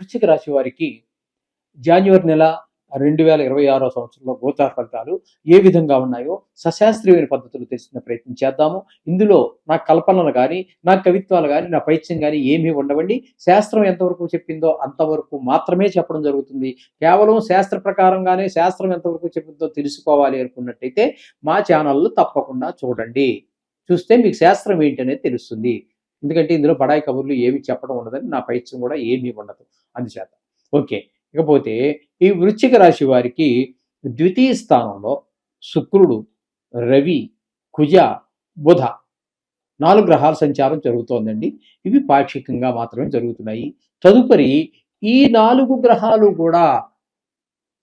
వృశ్చిక రాశి వారికి జాన్యువరి నెల 2026 సంవత్సరంలో గోచార ఫలితాలు ఏ విధంగా ఉన్నాయో సశాస్త్రీయమైన పద్ధతులు తెలుసుకునే ప్రయత్నం చేద్దాము. ఇందులో నా కల్పనలు కానీ, నా కవిత్వాలు కానీ, నా పైత్యం కానీ ఏమీ ఉండవండి. శాస్త్రం ఎంతవరకు చెప్పిందో అంతవరకు మాత్రమే చెప్పడం జరుగుతుంది. కేవలం శాస్త్ర ప్రకారంగానే శాస్త్రం ఎంతవరకు చెప్పిందో తెలుసుకోవాలి అనుకున్నట్టయితే మా ఛానల్ను తప్పకుండా చూడండి. చూస్తే మీకు శాస్త్రం ఏంటనేది తెలుస్తుంది. ఎందుకంటే ఇందులో బడాయి కబుర్లు ఏమి చెప్పడం ఉండదని, నా పైత్యం కూడా ఏమీ ఉండదు. అందుచేత ఓకే. ఇకపోతే ఈ వృశ్చిక రాశి వారికి ద్వితీయ స్థానంలో శుక్రుడు, రవి, కుజ, బుధ 4 గ్రహాల సంచారం జరుగుతోందండి. ఇవి పాక్షికంగా మాత్రమే జరుగుతున్నాయి. తదుపరి ఈ 4 గ్రహాలు కూడా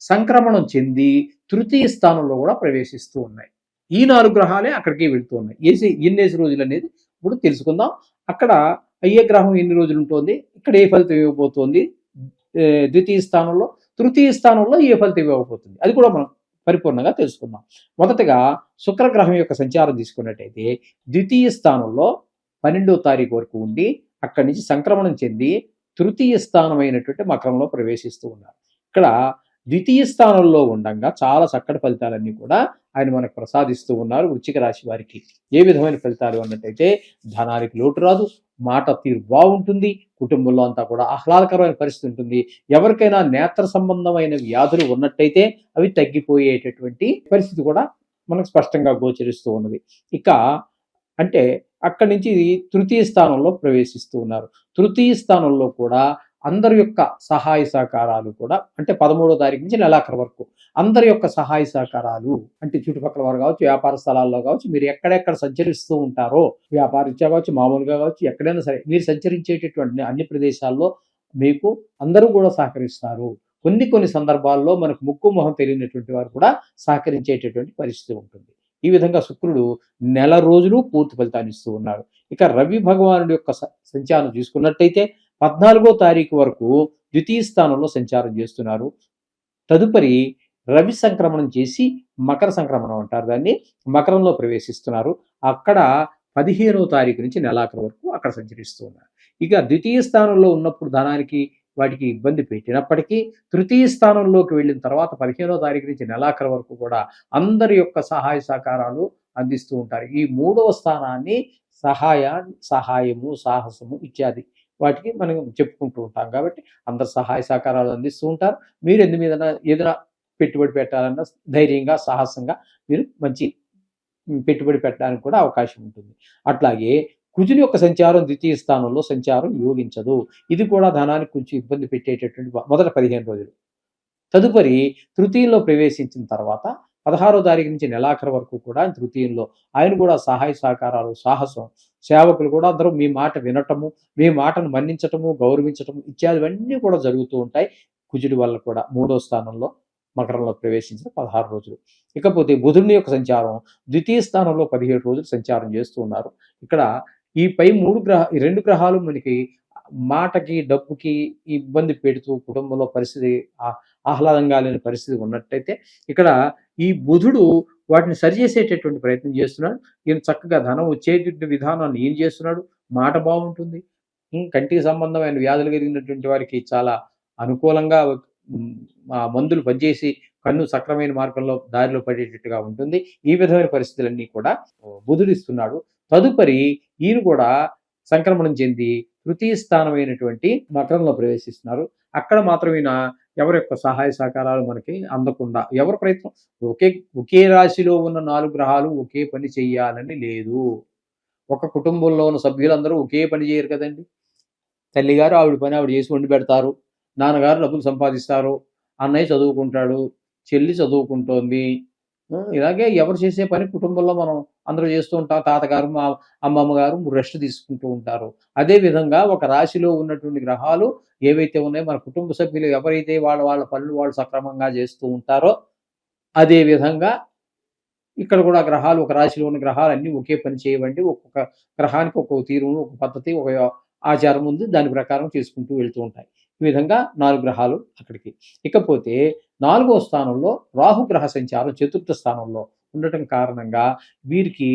సంక్రమణం చెంది తృతీయ స్థానంలో కూడా ప్రవేశిస్తూ ఉన్నాయి. ఈ 4 గ్రహాలే అక్కడికి వెళ్తూ ఉన్నాయి. ఎన్నేసి రోజులు అనేది ఇప్పుడు తెలుసుకుందాం. అక్కడ ఏ గ్రహం ఎన్ని రోజులు ఉంటుంది, ఇక్కడ ఏ ఫలితం ఇవ్వబోతోంది, ద్వితీయ స్థానంలో, తృతీయ స్థానంలో ఏ ఫలితం ఇవ్వబోతుంది, అది కూడా మనం పరిపూర్ణంగా తెలుసుకుందాం. మొదటగా శుక్రగ్రహం యొక్క సంచారం తీసుకున్నట్టయితే ద్వితీయ స్థానంలో 12వ తారీఖు వరకు ఉండి అక్కడి నుంచి సంక్రమణం చెంది తృతీయ స్థానమైనటువంటి మకరంలో ప్రవేశిస్తూ ఉన్నారు. ఇక్కడ ద్వితీయ స్థానంలో ఉండగా చాలా చక్కటి ఫలితాలన్నీ కూడా ఆయన మనకు ప్రసాదిస్తూ ఉన్నారు. వృశ్చిక రాశి వారికి ఏ విధమైన ఫలితాలు అన్నట్టయితే ధనానికి లోటు రాదు, మాట తీరు బాగుంటుంది, కుటుంబంలో అంతా కూడా ఆహ్లాదకరమైన పరిస్థితి ఉంటుంది. ఎవరికైనా నేత్ర సంబంధమైన వ్యాధులు ఉన్నట్టయితే అవి తగ్గిపోయేటటువంటి పరిస్థితి కూడా మనకు స్పష్టంగా గోచరిస్తూ ఉన్నది. ఇక అంటే అక్కడి నుంచి తృతీయ స్థానంలో ప్రవేశిస్తూ ఉన్నారు. తృతీయ స్థానంలో కూడా అందరి యొక్క సహాయ సహకారాలు కూడా అంటే 13వ తారీఖు నుంచి నెలాఖరు వరకు అందరి యొక్క సహాయ సహకారాలు అంటే చుట్టుపక్కల వారు కావచ్చు, వ్యాపార స్థలాల్లో కావచ్చు, మీరు ఎక్కడెక్కడ సంచరిస్తూ ఉంటారో వ్యాపారీత్యా కావచ్చు, మామూలుగా కావచ్చు, ఎక్కడైనా సరే మీరు సంచరించేటటువంటి అన్ని ప్రదేశాల్లో మీకు అందరూ కూడా సహకరిస్తారు. కొన్ని సందర్భాల్లో మనకు ముక్కు మొహం తెలియనటువంటి వారు కూడా సహకరించేటటువంటి పరిస్థితి ఉంటుంది. ఈ విధంగా శుక్రుడు నెల రోజులు పూర్తి ఫలితాన్ని ఇస్తూ ఉన్నారు. ఇక రవి భగవానుడి యొక్క సంచారం చూసుకున్నట్టయితే 14వ తారీఖు వరకు ద్వితీయ స్థానంలో సంచారం చేస్తున్నారు. తదుపరి రవి సంక్రమణం చేసి మకర సంక్రమణం అంటారు దాన్ని, మకరంలో ప్రవేశిస్తున్నారు. అక్కడ 15వ తారీఖు నుంచి నెలాఖరు వరకు అక్కడ సంచరిస్తూ ఉన్నారు. ఇక ద్వితీయ స్థానంలో ఉన్నప్పుడు ధనానికి వాటికి ఇబ్బంది పెట్టినప్పటికీ తృతీయ స్థానంలోకి వెళ్ళిన తర్వాత 15వ తారీఖు నుంచి నెలాఖరు వరకు కూడా అందరి యొక్క సహాయ సహకారాలు అందిస్తూ ఉంటారు. ఈ 3వ స్థానాన్ని సహాయము, సాహసము ఇత్యాది వాటికి మనం చెప్పుకుంటూ ఉంటాం. కాబట్టి అందరు సహాయ సహకారాలు అందిస్తూ ఉంటారు. మీరు ఏదైనా పెట్టుబడి పెట్టాలన్నా ధైర్యంగా, సాహసంగా మీరు మంచి పెట్టుబడి పెట్టడానికి కూడా అవకాశం ఉంటుంది. అట్లాగే కుజుని యొక్క సంచారం ద్వితీయ స్థానంలో సంచారం యోగించదు. ఇది కూడా ధనానికి కొంచెం ఇబ్బంది పెట్టేటటువంటి మొదటి 15 రోజులు. తదుపరి తృతీయంలో ప్రవేశించిన తర్వాత 16వ తారీఖు నుంచి నెలాఖరు వరకు కూడా తృతీయంలో ఆయన కూడా సహాయ సహకారాలు, సాహసం, సేవకులు కూడా అందరూ మీ మాట వినటము, మీ మాటను మన్నించటము, గౌరవించటము ఇత్యాదివన్నీ కూడా జరుగుతూ ఉంటాయి. కుజుడి వల్ల కూడా 3వ స్థానంలో మకరంలో ప్రవేశించిన 16 రోజులు. ఇకపోతే బుధుని యొక్క సంచారం ద్వితీయ స్థానంలో 17 రోజులు సంచారం చేస్తూ ఉన్నారు. ఇక్కడ ఈ పై 2 గ్రహాలు మనకి మాటకి, డబ్బుకి ఇబ్బంది పెడుతూ కుటుంబంలో పరిస్థితి ఆహ్లాదంగా లేని పరిస్థితి ఉన్నట్టయితే ఇక్కడ ఈ బుధుడు వాటిని సరిచేసేటటువంటి ప్రయత్నం చేస్తున్నాడు. ఈయన చక్కగా ధనం వచ్చేటువంటి విధానాన్ని ఏం చేస్తున్నాడు, మాట బాగుంటుంది, కంటికి సంబంధమైన వ్యాధులు కలిగినటువంటి వారికి చాలా అనుకూలంగా మందులు పనిచేసి కన్ను సక్రమైన మార్గంలో దారిలో పడేటట్టుగా ఉంటుంది. ఈ విధమైన పరిస్థితులన్నీ కూడా బుధుడు ఇస్తున్నాడు. తదుపరి ఈయన కూడా సంక్రమణం చెంది తృతీయ స్థానమైనటువంటి మకరంలో ప్రవేశిస్తున్నారు. అక్కడ మాత్రం ఈయన ఎవరి యొక్క సహాయ సహకారాలు మనకి అందకుండా ఎవరి ప్రయత్నం ఒకే రాశిలో ఉన్న 4 గ్రహాలు ఒకే పని చెయ్యాలని లేదు. ఒక కుటుంబంలో ఉన్న సభ్యులందరూ ఒకే పని చేయరు కదండి. తల్లిగారు ఆవిడ పని ఆవిడ చేసి వండి పెడతారు, నాన్నగారు డబ్బులు సంపాదిస్తారు, అన్నయ్య చదువుకుంటాడు, చెల్లి చదువుకుంటోంది. ఇలాగే ఎవరు చేసే పని కుటుంబంలో మనం అందరూ చేస్తూ ఉంటాం. తాతగారు, మా అమ్మమ్మ గారు రెస్ట్ తీసుకుంటూ ఉంటారు. అదేవిధంగా ఒక రాశిలో ఉన్నటువంటి గ్రహాలు ఏవైతే ఉన్నాయో మన కుటుంబ సభ్యులు ఎవరైతే వాళ్ళ పనులు వాళ్ళు సక్రమంగా చేస్తూ ఉంటారో అదే విధంగా ఇక్కడ కూడా గ్రహాలు, ఒక రాశిలో ఉన్న గ్రహాలు అన్నీ ఒకే పని చేయవండి. ఒక్కొక్క గ్రహానికి ఒక్కొక్క తీరు, ఒక పద్ధతి, ఒక ఆచారం ఉంది. దాని ప్రకారం చేసుకుంటూ వెళ్తూ ఉంటాయి. ఈ విధంగా 4 గ్రహాలు అక్కడికి. ఇకపోతే 4వ స్థానంలో రాహుగ్రహ సంచారం 4థ స్థానంలో ఉండటం కారణంగా వీరికి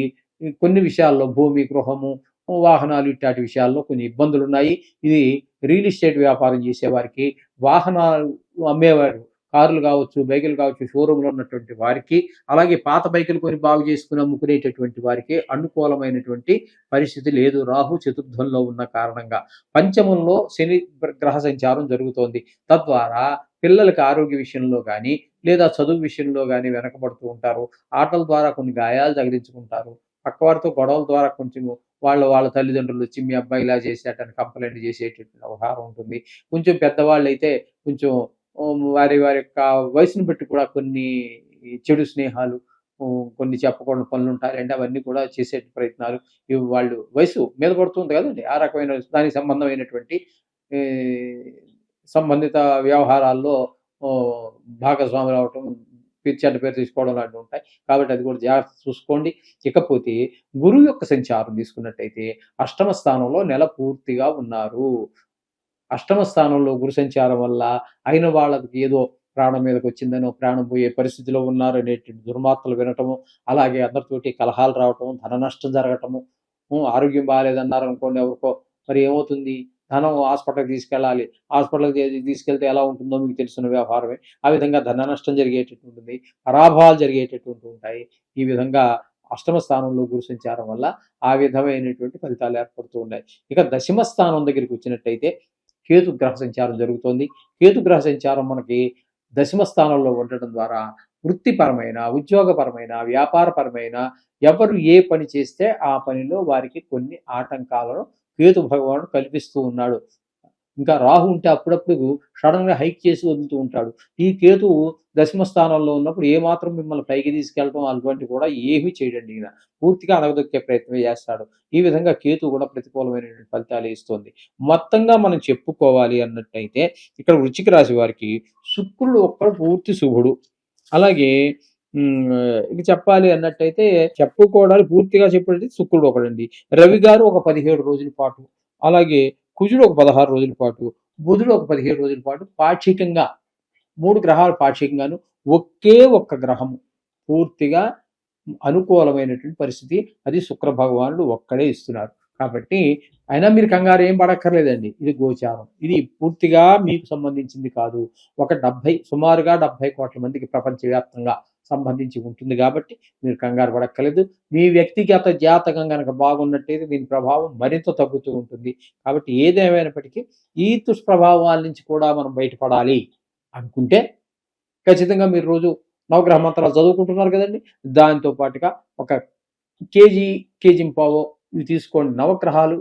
కొన్ని విషయాల్లో భూమి, గృహము, వాహనాలు ఇట్లాంటి విషయాల్లో కొన్ని ఇబ్బందులున్నాయి. ఇది రియల్ ఎస్టేట్ వ్యాపారం చేసేవారికి, వాహనాలు అమ్మేవారు కార్లు కావచ్చు, బైకులు కావచ్చు, షోరూమ్‌లో ఉన్నటువంటి వారికి, అలాగే పాత బైకులు కొని బాగు చేసుకొని అమ్ముకునేటటువంటి వారికి అనుకూలమైనటువంటి పరిస్థితి లేదు. రాహు చతుర్థంలో ఉన్న కారణంగా. పంచమంలో శని గ్రహ సంచారం జరుగుతోంది. తద్వారా పిల్లలకి ఆరోగ్య విషయంలో గానీ, లేదా చదువు విషయంలో గానీ వెనకబడుతూ ఉంటారు. ఆటల ద్వారా కొన్ని గాయాలు తగిలించుకుంటారు. పక్కవారితో గొడవల ద్వారా కొంచెం వాళ్ళ తల్లిదండ్రులొచ్చి మీ అబ్బాయి ఇలా చేశాడని కంప్లెయింట్ చేసేటటువంటి వ్యవహారం ఉంటుంది. కొంచెం పెద్దవాళ్ళైతే కొంచెం వారి యొక్క వయసును బట్టి కూడా కొన్ని చెడు స్నేహాలు, కొన్ని చెప్పకూడని పనులుంటాయండి. అవన్నీ కూడా చేసే ప్రయత్నాలు ఇవి వాళ్ళు వయసు మీద పడుతుంది కదండీ! ఆ రకమైన దానికి సంబంధమైనటువంటి ఈ సంబంధిత వ్యవహారాల్లో ఓహ్, భాగస్వాములవ్వటం, చెడ్డ పేరు తీసుకోవడం లాంటివి ఉంటాయి. కాబట్టి అది కూడా జాగ్రత్త చూసుకోండి. ఇకపోతే గురువు యొక్క సంచారం తీసుకున్నట్టయితే అష్టమ స్థానంలో నెల పూర్తిగా ఉన్నారు. అష్టమ స్థానంలో గురు సంచారం వల్ల అయిన వాళ్ళకి ఏదో ప్రాణం మీదకొచ్చిందనో, ప్రాణం పోయే పరిస్థితిలో ఉన్నారనేటువంటి దుర్వార్తలు వినటము, అలాగే అందరితోటి కలహాలు రావటము, ధన నష్టం జరగటము, ఆరోగ్యం బాలేదన్నారనుకోండి ఎవరికో, మరి ఏమవుతుంది? ధనం హాస్పిటల్‌కి తీసుకెళ్ళాలి. హాస్పిటల్‌కి తీసుకెళ్తే ఎలా ఉంటుందో మీకు తెలిసిన వ్యవహారమే. ఆ విధంగా ధన నష్టం జరిగేటట్టు ఉంటుంది. పరాభవాలు జరిగేటటువంటి ఉంటాయి. ఈ విధంగా అష్టమ స్థానంలో గురు సంచారం వల్ల ఆ విధమైనటువంటి ఫలితాలు ఏర్పడుతూ ఉన్నాయి. ఇక దశమ స్థానం దగ్గరికొచ్చినట్టయితే కేతు గ్రహ సంచారం జరుగుతోంది. కేతు గ్రహ సంచారం మనకి దశమ స్థానంలో ఉండటం ద్వారా వృత్తిపరమైన, ఉద్యోగపరమైన, వ్యాపారపరమైన ఎవరు ఏ పని చేస్తే ఆ పనిలో వారికి కొన్ని ఆటంకాలను కేతు భగవానుడు కల్పిస్తూ ఉన్నాడు. ఇంకా రాహు ఉంటే అప్పుడప్పుడు సడెన్‌గా హైక్ చేసి వదులుతూ ఉంటాడు. ఈ కేతువు దశమ స్థానంలో ఉన్నప్పుడు ఏమాత్రం మిమ్మల్ని పైకి తీసుకెళ్ళటం అటువంటివి కూడా ఏమీ చేయడండి ఈయన. పూర్తిగా అణగదొక్కే ప్రయత్నమే చేస్తాడు. ఈ విధంగా కేతువు కూడా ప్రతికూలమైనటువంటి ఫలితాలే ఇస్తుంది. మొత్తంగా మనం చెప్పుకోవాలి అన్నట్టయితే ఇక్కడ వృశ్చిక రాశి వారికి శుక్రుడు ఒక్కడు పూర్తి శుభుడు. అలాగే ఇక చెప్పాలి అన్నట్టయితే చెప్పుకోవడానికి పూర్తిగా చెప్పేది శుక్రుడు ఒకడండి. రవి గారు ఒక 17 రోజుల పాటు, అలాగే కుజుడు ఒక 16 రోజుల పాటు, బుధుడు ఒక 17 రోజుల పాటు పాక్షికంగా 3 గ్రహాలు పాక్షికంగాను, ఒకే ఒక్క గ్రహము పూర్తిగా అనుకూలమైనటువంటి పరిస్థితి అది శుక్ర భగవానుడు ఒక్కడే ఇస్తున్నారు. కాబట్టి అయినా మీరు కంగారు ఏం పడక్కర్లేదండి. ఇది గోచారం. ఇది పూర్తిగా మీకు సంబంధించింది కాదు. సుమారుగా 70 కోట్ల మందికి ప్రపంచవ్యాప్తంగా సంబంధించి ఉంటుంది కాబట్టి మీరు కంగారు పడక్కర్లేదు. మీ వ్యక్తిగత జాతకం గనక బాగున్నట్టయితే దీని ప్రభావం మరింత తగ్గుతూ ఉంటుంది. కాబట్టి ఏదేమైనప్పటికీ ఈ దుష్ప్రభావాల నుంచి కూడా మనం బయటపడాలి అనుకుంటే ఖచ్చితంగా మీరు రోజు నవగ్రహ మంత్రాలు చదువుకుంటున్నారు కదండి. దాంతో పాటుగా ఒక కేజీంపావో ఇవి తీసుకోండి. నవగ్రహాలు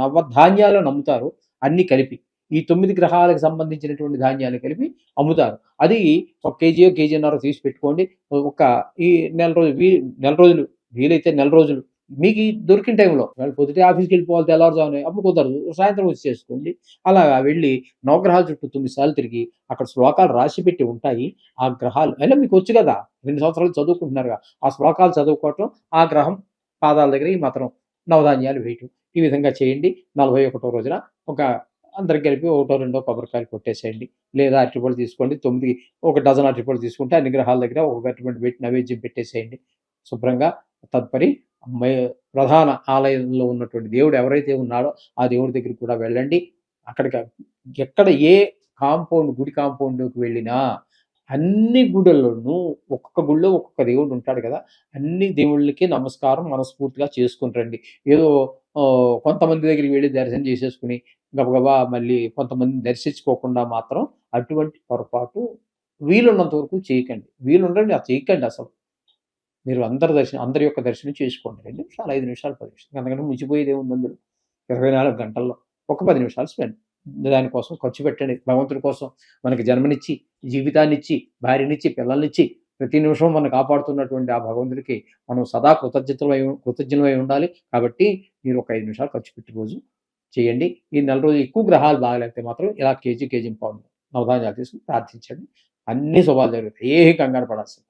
నవధాన్యాలను అమ్ముతారు అన్ని కలిపి. ఈ 9 గ్రహాలకు సంబంధించినటువంటి ధాన్యాలు కలిపి అమ్ముతారు. అది ఒక కేజీన్నర తీసి పెట్టుకోండి. ఒక ఈ నెల రోజులు వీలైతే నెల రోజులు మీకు దొరికిన టైంలో పొద్దుటే ఆఫీస్కి వెళ్ళిపోవాలి తెల్లవారుజామునే అప్పుడు కుదరదు. సాయంత్రం వచ్చి చేసుకోండి. అలాగా వెళ్ళి నవగ్రహాల చుట్టూ 9 సార్లు తిరిగి అక్కడ శ్లోకాలు రాసి పెట్టి ఉంటాయి. ఆ గ్రహాలు అయినా మీకు వచ్చు కదా! 2 సంవత్సరాలు చదువుకుంటున్నారుగా. ఆ శ్లోకాలు చదువుకోవటం, ఆ గ్రహం పాదాల దగ్గర ఈ మాత్రం నవధాన్యాలు వేయటం. ఈ విధంగా చేయండి. 41వ రోజున ఒక అందరికి కలిపి ఒకటో రెండో కొబ్బరికాయలు కొట్టేసేయండి. లేదా అరటిపళ్ళు తీసుకోండి. ఒక డజన్ అరటిపళ్ళు తీసుకుంటే అన్ని గ్రహాల దగ్గర ఒక అరటిపండు పెట్టి నైవేద్యం పెట్టేసేయండి. శుభ్రంగా తదుపరి ప్రధాన ఆలయంలో ఉన్నటువంటి దేవుడు ఎవరైతే ఉన్నాడో ఆ దేవుడి దగ్గరికి కూడా వెళ్ళండి. అక్కడికి ఎక్కడ ఏ గుడి కాంపౌండ్‌లోకి వెళ్ళినా అన్ని గుడుల్లోనూ ఒక్కొక్క గుడిలో ఒక్కొక్క దేవుడు ఉంటాడు కదా! అన్ని దేవుళ్ళకి నమస్కారం మనస్ఫూర్తిగా చేసుకొని రండి. ఏదో కొంతమంది దగ్గరికి వెళ్లి దర్శనం చేసేసుకొని గబగబా మళ్ళీ కొంతమందిని దర్శించుకోకుండా మాత్రం అటువంటి పొరపాటు వీలున్నంత వరకు చేయకండి. వీలుండండి అది చేయకండి అసలు. మీరు అందరి యొక్క దర్శనం చేసుకోండి. 2 నిమిషాలు, 5 నిమిషాలు, 10 నిమిషాలు అంతకంటే మించిపోయేది ఏముంది అందులో. 24 గంటల్లో ఒక 10 నిమిషాలు దానికోసం ఖర్చు పెట్టండి. భగవంతుడి కోసం మనకి జన్మనిచ్చి, జీవితాన్నిచ్చి, భార్యనిచ్చి, పిల్లల్నిచ్చి, ప్రతి నిమిషం మనల్ని కాపాడుతున్నటువంటి ఆ భగవంతుడికి మనం సదా కృతజ్ఞులమై ఉండాలి. కాబట్టి మీరు ఒక 5 నిమిషాలు ఖర్చు పెట్టి రోజు చేయండి. ఈ నెల రోజులు ఎక్కువ గ్రహాలు బాగలేకపోతే మాత్రం ఇలా కేజీంపావు నవధాన్యాలు తీసుకొని ప్రార్థించండి. అన్ని శుభాలు జరుగుతాయి. ఏమి కంగారు పడాల్సింది